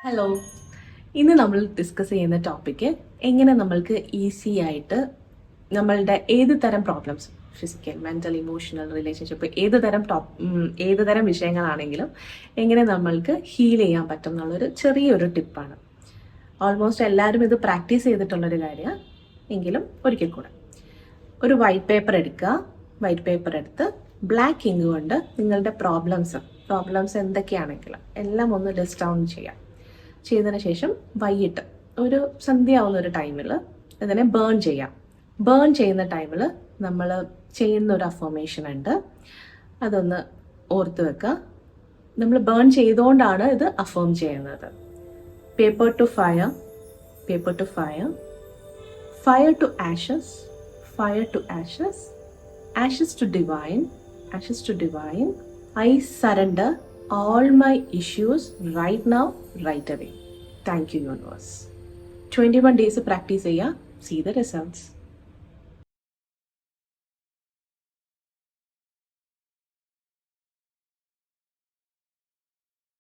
Hello, ഇന്ന് നമ്മൾ discuss ചെയ്യുന്ന ടോപ്പിക്ക് എങ്ങനെ നമ്മൾക്ക് ഈസി ആയിട്ട് നമ്മളുടെ ഏത് തരം problems, physical, mental, emotional, relationship, ഏത് തരം വിഷയങ്ങളാണെങ്കിലും എങ്ങനെ നമ്മൾക്ക് ഹീൽ ചെയ്യാൻ പറ്റും എന്നുള്ളൊരു ചെറിയൊരു ടിപ്പാണ്. ഓൾമോസ്റ്റ് എല്ലാവരും ഇത് പ്രാക്ടീസ് ചെയ്തിട്ടുള്ളൊരു കാര്യമാണ്. എങ്കിലും ഒരിക്കൽ കൂടെ ഒരു വൈറ്റ് പേപ്പർ എടുക്കുക. വൈറ്റ് പേപ്പർ എടുത്ത് ബ്ലാക്ക് ഇങ്ക് കൊണ്ട് നിങ്ങളുടെ പ്രോബ്ലംസ് എന്തൊക്കെയാണെങ്കിലും എല്ലാം ഒന്ന് ലിസ്റ്റ് ഡൗൺ ചെയ്യാം. ചെയ്തതിന് ശേഷം വൈകിട്ട് ഒരു സന്ധ്യ ആവുന്ന ഒരു ടൈമിൽ ഇതിനെ ബേൺ ചെയ്യാം. ബേൺ ചെയ്യുന്ന ടൈമിൽ നമ്മൾ ചെയ്യുന്ന ഒരു അഫർമേഷൻ ഉണ്ട്, അതൊന്ന് ഓർത്ത് വെക്കുക. നമ്മൾ ബേൺ ചെയ്തുകൊണ്ടാണ് ഇത് അഫേം ചെയ്യുന്നത്. Paper to fire, paper to fire, fire to ashes, fire to ashes, ashes to divine, ashes to divine. I surrender all my issues right now, right away. Thank you, universe. 21 days practice, see the results.